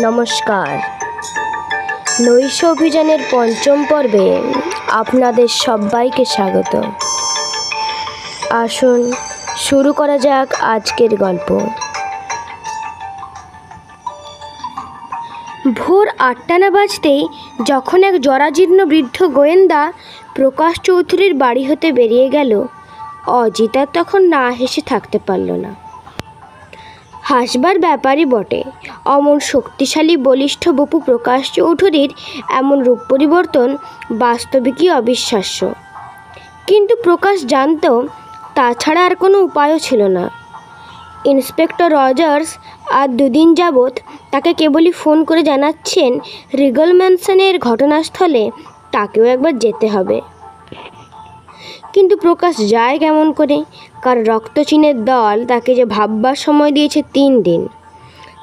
নমস্কার। নৈশ অভিযানের পঞ্চম পর্বে আপনাদের সবাইকে স্বাগত। আসুন শুরু করা যাক আজকের গল্প। ভোর 8টা না বাজতেই যখন এক জরাজীর্ণ বৃদ্ধ গোয়েন্দা প্রকাশ চৌধুরীর বাড়ি হতে বেরিয়ে গেল, অজিত আর তখন না হেসে থাকতে পারল না। হাসবার ব্যাপারই বটে, অমন শক্তিশালী বলিষ্ঠ বপু প্রকাশ চৌধুরীর এমন রূপ পরিবর্তন বাস্তবিকই অবিশ্বাস্য। কিন্তু প্রকাশ জানত তাছাড়া আর কোনো উপায়ও ছিল না। ইন্সপেক্টর রজার্স আর দুদিন যাবৎ তাকে কেবলই ফোন করে জানাচ্ছেন রিগল ম্যানসনের ঘটনাস্থলে তাকেও একবার যেতে হবে। কিন্তু প্রকাশ যায় কেমন করে? কার রক্তচীনের দল তাকে যে ভাববার সময় দিয়েছে 3 দিন।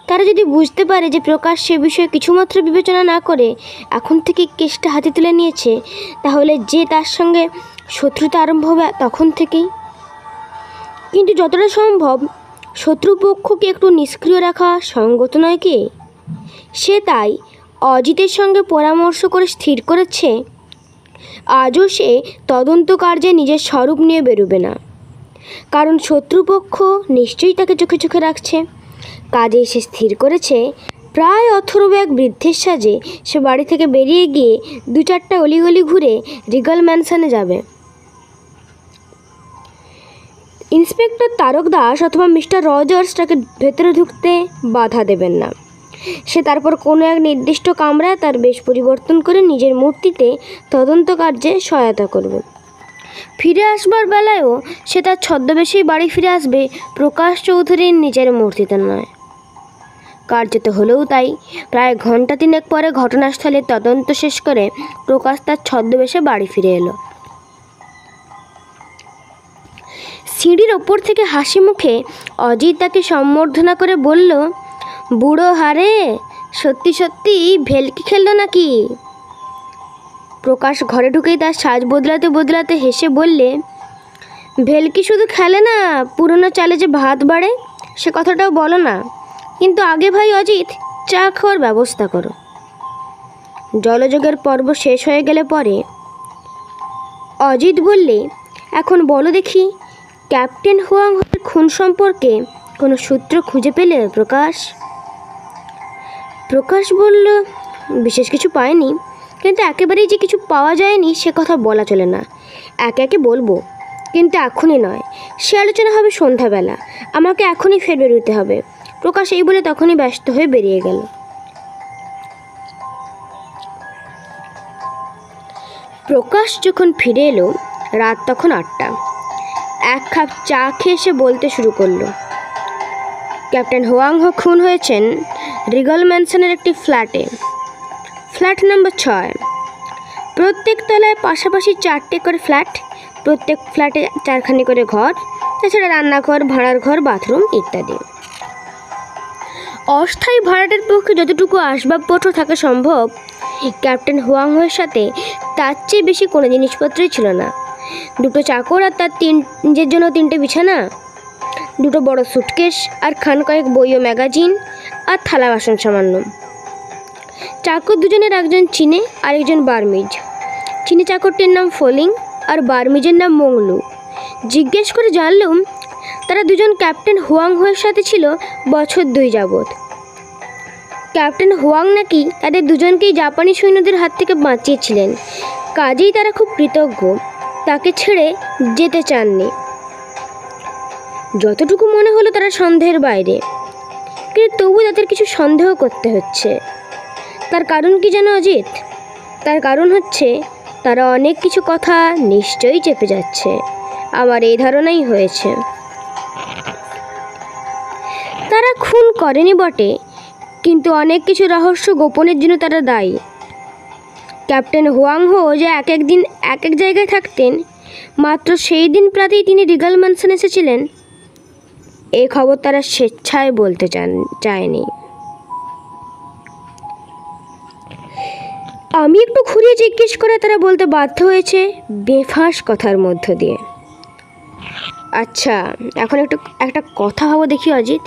তারা যদি বুঝতে পারে যে প্রকাশ সে বিষয়ে কিছুমাত্র বিবেচনা না করে এখন থেকে কেসটা হাতে তুলে নিয়েছে, তাহলে যে তার সঙ্গে শত্রুতা আরম্ভ হবে তখন থেকেই। কিন্তু যতটা সম্ভব শত্রুপক্ষকে একটু নিষ্ক্রিয় রাখা সঙ্গত নয় কি? সে তাই অজিতের সঙ্গে পরামর্শ করে স্থির করেছে আজও সে তদন্ত কার্যে নিজের স্বরূপ নিয়ে বেরোবে না, কারণ শত্রুপক্ষ নিশ্চয়ই তাকে চোখে চোখে রাখছে। কাজেই সে স্থির করেছে প্রায় অথর্ব এক বৃদ্ধের সাজে সে বাড়ি থেকে বেরিয়ে গিয়ে 2-4টা অলিগলি ঘুরে রিগল ম্যানসনে যাবে। ইন্সপেক্টর তারক দাস অথবা মিস্টার রজার্স তাকে ভেতরে ঢুকতে বাধা দেবেন না। সে তারপর কোনো এক নির্দিষ্ট কামরায় তার বেশ পরিবর্তন করে নিজের মূর্তিতে তদন্ত কার্যে সহায়তা করবে। ফিরে আসবার বেলায়ও সে তার ছদ্মবেশেই বাড়ি ফিরে আসবে, প্রকাশ চৌধুরীর নিজের মূর্তিতে নয়। কার্যত হলেও তাই। প্রায় ঘণ্টা 3 পরে ঘটনাস্থলে তদন্ত শেষ করে প্রকাশ তার ছদ্মবেশে বাড়ি ফিরে এলো। সিঁড়ির ওপর থেকে হাসি মুখে অজিত তাকে সম্বর্ধনা করে বলল, বুড়ো হারে, সত্যি সত্যি ভেলকি খেললো নাকি? প্রকাশ ঘরে ঢুকেই তার সাজ বদলাতে বদলাতে হেসে বললে, ভেলকি শুধু খেলে না, পুরনো চালে যে ভাত বাড়ে সে কথাটাও বলো না। কিন্তু আগে ভাই অজিত, চা খাওয়ার ব্যবস্থা করো। জলযোগের পর্ব শেষ হয়ে গেলে পরে অজিত বললে, এখন বলো দেখি, ক্যাপ্টেন হুয়াংহোর খুন সম্পর্কে কোনো সূত্র খুঁজে পেলে প্রকাশ? প্রকাশ বলল, বিশেষ কিছু পায়নি, কিন্তু একেবারেই যে কিছু পাওয়া যায়নি সে কথা বলা চলে না। একে একে বলবো, কিন্তু এখনই নয়। সে আলোচনা হবে সন্ধ্যাবেলা। আমাকে এখনই ফের বেরোতে হবে। প্রকাশ এই বলে তখনই ব্যস্ত হয়ে বেরিয়ে গেল। প্রকাশ যখন ফিরে এলো রাত তখন 8টা। 1 কাপ চা খেয়ে সে বলতে শুরু করলো, ক্যাপ্টেন হুয়াংহো খুন হয়েছেন রিগল ম্যানসনের একটি ফ্ল্যাটে, ফ্ল্যাট নম্বর 6। প্রত্যেক তলায় পাশাপাশি 4টে করে ফ্ল্যাট, প্রত্যেক ফ্ল্যাটে 4খানি করে ঘর, তাছাড়া রান্নাঘর, ভাড়ার ঘর, বাথরুম ইত্যাদি। অস্থায়ী ভাড়াটের পক্ষে যতটুকু আসবাবপত্র থাকা সম্ভব, ক্যাপ্টেন হুয়াংহোর সাথে তার চেয়ে বেশি কোনো জিনিসপত্রই ছিল না। 2টো চাকর আর তার নিজের জন্য 3টে বিছানা, 2টো বড় সুটকেস আর কয়েক বই ও ম্যাগাজিন আর থালা বাসন সামান্য। চাকর দুজনের একজন চীনে আর একজন বার্মিজ। চীনে চাকরটির নাম ফলিং আর বার্মিজের নাম মংলু। জিজ্ঞেস করে জানলুম তারা দুজন ক্যাপ্টেন হুয়াংহোর সাথে ছিল বছর 2 যাবৎ। ক্যাপ্টেন হুয়াং নাকি তাদের দুজনকেই জাপানি সৈন্যদের হাত থেকে বাঁচিয়েছিলেন, কাজেই তারা খুব কৃতজ্ঞ, তাকে ছেড়ে যেতে চাননি। যতটুকু মনে হলো তারা সন্দেহের বাইরে, কিন্তু তবু তাদের কিছু সন্দেহ করতে হচ্ছে। তার কারণ কি জানো অজিত? তার কারণ হচ্ছে তারা অনেক কিছু কথা নিশ্চয়ই চেপে যাচ্ছে। আমার এই ধারণাই হয়েছে। তারা খুন করেনি বটে, কিন্তু অনেক কিছু রহস্য গোপনের জন্য তারা দায়ী। ক্যাপ্টেন হুয়াংহো যে এক দিন এক জায়গায় থাকতেন, মাত্র সেই দিন প্রাতেই তিনি রিগল ম্যানসন এসেছিলেন, এই খবর তারা স্বেচ্ছায় বলতে চায়নি। আমি একটু ঘুরিয়ে জিজ্ঞেস করে তারা বলতে বাধ্য হয়েছে বেফাঁস কথার মধ্য দিয়ে। আচ্ছা, এখন একটা কথা ভাবো দেখি অজিত।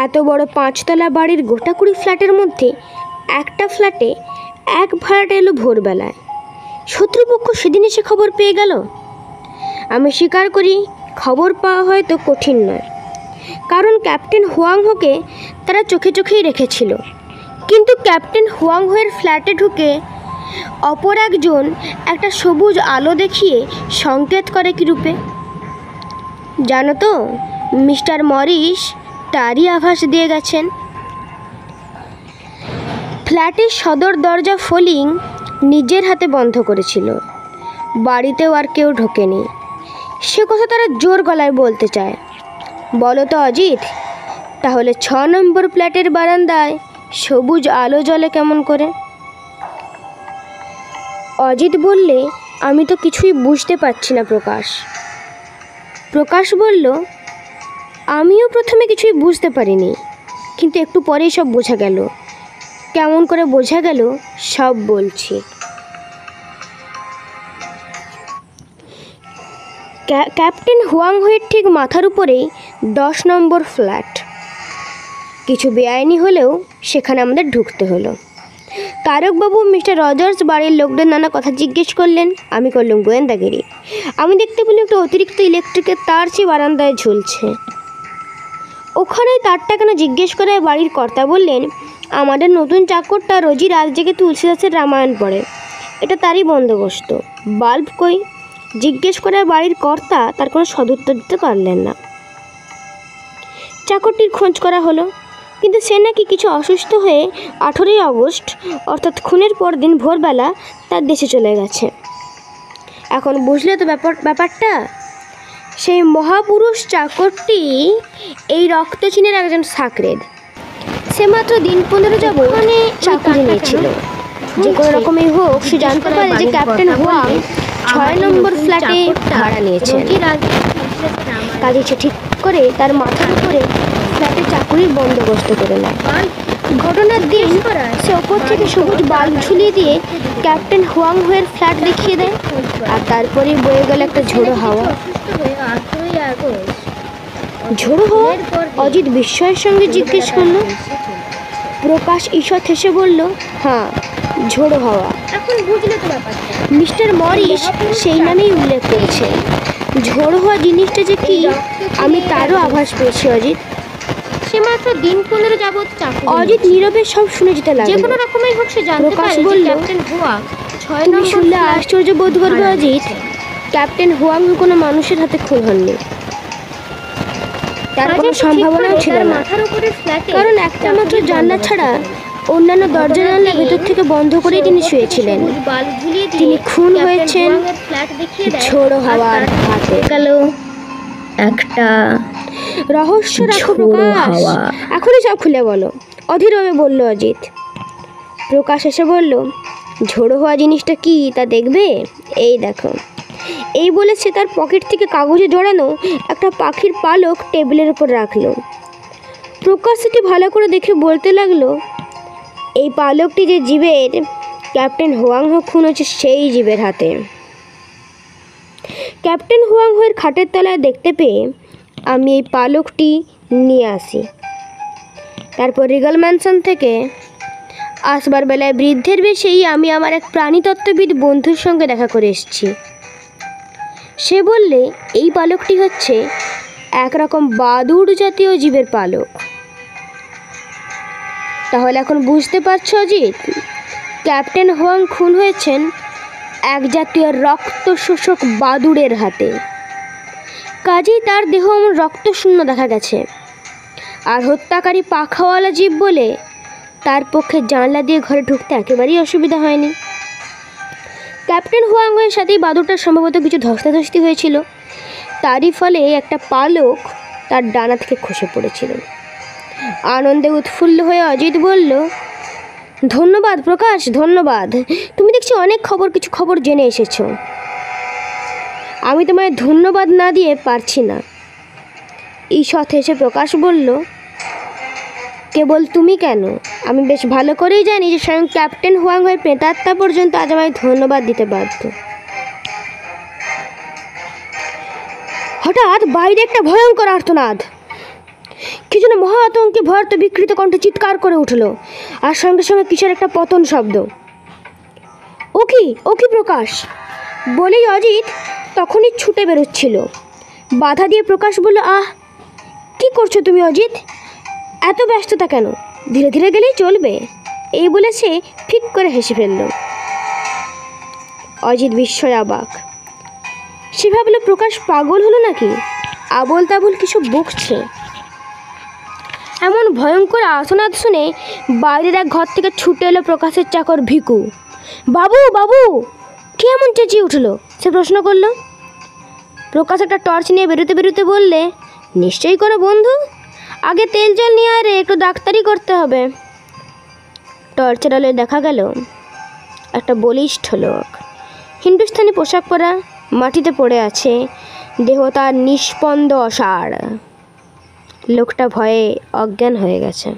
এত বড় 5তলা বাড়ির গোটা 20 ফ্ল্যাটের মধ্যে একটা ফ্ল্যাটে এক ভাড়াটে এলো ভোরবেলায়। শত্রুপক্ষ সেদিন এসে খবর পেয়ে গেল। আমি স্বীকার করি, খবর পাওয়া হয়তো কঠিন নয়, কারণ ক্যাপ্টেন হুয়াংহোকে তারা চোখে চোখেই রেখেছিল। কিন্তু ক্যাপ্টেন হুয়াংহোয়ের ফ্ল্যাটে ঢুকে অপর একজন একটা সবুজ আলো দেখিয়ে সংকেত করে কী রূপে জানো তো? মিস্টার মরিস তারই আভাস দিয়ে গেছেন। ফ্ল্যাটের সদর দরজা ফলিং নিজের হাতে বন্ধ করেছিল। বাড়িতেও আর কেউ ঢোকেনি। সে কথা তারা জোর গলায় বলতে চায়। বলো তো অজিত, তাহলে 6 নম্বর ফ্ল্যাটের বারান্দায় সবুজ আলো জ্বলে কেমন করে? অজিত বললে, আমি তো কিছুই বুঝতে পারছি না প্রকাশ। প্রকাশ বলল, আমিও প্রথমে কিছুই বুঝতে পারিনি, কিন্তু একটু পরেই সব বোঝা গেল। কেমন করে বোঝা গেল সব বলছি। ক্যাপ্টেন হুয়াংহোয়ের ঠিক মাথার উপরেই 10 নম্বর ফ্ল্যাট। কিছু বেআইনি হলেও সেখানে আমাদের ঢুকতে হলো। তারকবাবু মিস্টার রজার্স বাড়ির লোকদের নানা কথা জিজ্ঞেস করলেন। আমি করলাম গোয়েন্দাগিরি। আমি দেখতে পেলাম একটা অতিরিক্ত ইলেকট্রিকের তার চেয়ে বারান্দায় ঝুলছে। ওখানে তারটা কেন জিজ্ঞেস করে বাড়ির কর্তা বললেন, আমাদের নতুন চাকরটা রোজই রাত জেগে তুলসীদাসের রামায়ণ পড়ে, এটা তারই বন্দোবস্ত। বাল্ব কই? জিজ্ঞেস করে বাড়ির কর্তা তার কোনো সদুত্তর দিতে পারলেন না। চাকরটির খোঁজ করা হলো, কিন্তু সে নাকি কিছু অসুস্থ হয়ে 18ই আগস্ট অর্থাৎ খুনের পর দিন ভোরবেলা তার দেশে চলে গেছে। এখন বুঝলে তো ব্যাপারটা? সেই মহাপুরুষ চাকরটি এই রক্তচীনের একজন সাকরেদ। সে মাত্র দিন 15 যাবত চাকরি নিয়েছিল। যে কোনো রকমই হোক, সে জানতে পারে যে ক্যাপ্টেন হুয়াং 6 নম্বর ফ্ল্যাটে ভাড়া নিয়েছে। কাজে সে ঠিক করে তার মাথার উপরে ফ্ল্যাটে চাকুরির বন্দোবস্ত করে নেয়। ঘটনার দিন সে ওপর থেকে সবুজ বাল্ব ঝুলিয়ে দিয়ে ক্যাপ্টেন হুয়াংহোয়ের ফ্ল্যাট দেখিয়ে দেয়। আর তারপরেই বয়ে গেল একটা ঝোড়ো হাওয়া। ঝোড়ো হাওয়া? অজিত বিস্ময়ের সঙ্গে জিজ্ঞেস করল। প্রকাশ ঈষৎ হেসে বলল, হ্যাঁ, ঝোড়ো হাওয়া। এখন বুঝলে তো ব্যাপারটা। মিস্টার মরিস সেই নামেই উল্লেখ করেছে। ঝোড়ো হওয়া জিনিসটা যে কি, আমি তারও আভাস পেয়েছি অজিত। সে মাত্র দিন 15 যাবত চাকরি। অজিত নীরবে সব শুনে যেতে লাগলো। যে কোনো রকমই হোক সে জানতে পারে যে ক্যাপ্টেন হুয়াং 6 নম্বর। শুনলে আশ্চর্য বোধ করবে অজিত, ক্যাপ্টেন হুয়াং কোনো মানুষের হাতে খুন হননি। তার কোনো সম্ভাবনাও ছিল না, কারণ একটা মাত্র জানলা ছাড়া অন্যান্য দরজা জানলা ভেতর থেকে বন্ধ করেই তিনি শুয়েছিলেন। তিনি খুন হয়েছেন ঝোড়ো হাওয়ার হাতে। গেল একটা রহস্য। রাখো প্রকাশ, এখনই সব খুলে বলো, অধীরভাবে বলল অজিত। প্রকাশ এসে বলল, ঝোড়ো হওয়া জিনিসটা কি তা দেখবে? এই দেখো। এই বলে সে তার পকেট থেকে কাগজে জড়ানো একটা পাখির পালক টেবিলের উপর রাখলো। প্রকাশ সেটি ভালো করে দেখে বলতে লাগলো, এই পালকটি যে জীবের ক্যাপ্টেন হুয়াংহো খুন হয়েছে সেই জীবের হাতে। ক্যাপ্টেন হুয়াংহোয়ের খাটের তলায় দেখতে পেয়ে আমি এই পালকটি নিয়ে আসি। তারপর রিগাল ম্যানশন থেকে আসবার বেলায় বৃদ্ধের বেশেই আমি আমার এক প্রাণীতত্ত্ববিদ বন্ধুর সঙ্গে দেখা করে এসেছি। সে বললে, এই পালকটি হচ্ছে একরকম বাদুড় জাতীয় জীবের পালক। তাহলে এখন বুঝতে পারছো অজিত, ক্যাপ্টেন হুয়াং খুন হয়েছেন এক জাতীয় রক্ত শোষক বাদুড়ের হাতে। কাজেই তার দেহ এমন রক্তশূন্য দেখা গেছে। আর হত্যাকারী পাখাওয়ালা জীব বলে তার পক্ষে জানলা দিয়ে ঘরে ঢুকতে একেবারেই অসুবিধা হয়নি। ক্যাপ্টেন হুয়াংয়ের সাথেই বাদুড়টার সম্ভবত কিছু ধস্তাধস্তি হয়েছিল। তারই ফলে একটা পালক তার ডানা থেকে খসে পড়েছিল। আনন্দে উৎফুল্ল হয়ে অজিত বলল, ধন্যবাদ প্রকাশ, ধন্যবাদ। তুমি দেখছি অনেক কিছু খবর জেনে এসেছো। আমি তোমায় ধন্যবাদ না দিয়ে পারছি না। ঈষৎ হেসে প্রকাশ বলল, কেবল তুমি কেন, আমি বেশ ভালো করেই জানি যে স্বয়ং ক্যাপ্টেন হুয়াংয়ের প্রেতাত্মা পর্যন্ত আজ আমায় ধন্যবাদ দিতে বাধ্য। হঠাৎ বাইরে একটা ভয়ঙ্কর আর্তনাদ। কি যেন শুনে মহা আতঙ্কে ভয়ার্ত বিকৃত কণ্ঠে চিৎকার করে উঠল, আর সঙ্গে সঙ্গে কিসের একটা পতন শব্দ। ও কি প্রকাশ! বলেই অজিত তখনই ছুটে বেরোচ্ছিল। বাধা দিয়ে প্রকাশ বলল, আহ, কি করছো তুমি অজিত? এত ব্যস্ততা কেন? ধীরে ধীরে গেলেই চলবে। এই বলে সে ফিক করে হেসে ফেলল। অজিত বিস্ময়ে অবাক। সে ভাবল প্রকাশ পাগল হলো নাকি, আবোল তাবোল কিছু বকছে। এমন ভয়ঙ্কর আর্তনাদ শুনে বাইরের এক ঘর থেকে ছুটে এলো প্রকাশের চাকর ভিকু। বাবু বাবু, কে এমন চেঁচিয়ে উঠল? সে প্রশ্ন করল। প্রকাশ একটা টর্চ নিয়ে বেরোতে বেরোতে বললে, নিশ্চয়ই কোনো বন্ধু। আগে তেল জল নিয়ে আরে, একটু ডাক্তারি করতে হবে। টর্চের আলোয় দেখা গেল একটা বলিষ্ঠ লোক, হিন্দুস্তানি পোশাক পরা, মাটিতে পড়ে আছে, দেহ তার নিষ্পন্দ অসাড়। লোকটা ভয়ে অজ্ঞান হয়ে গেছে।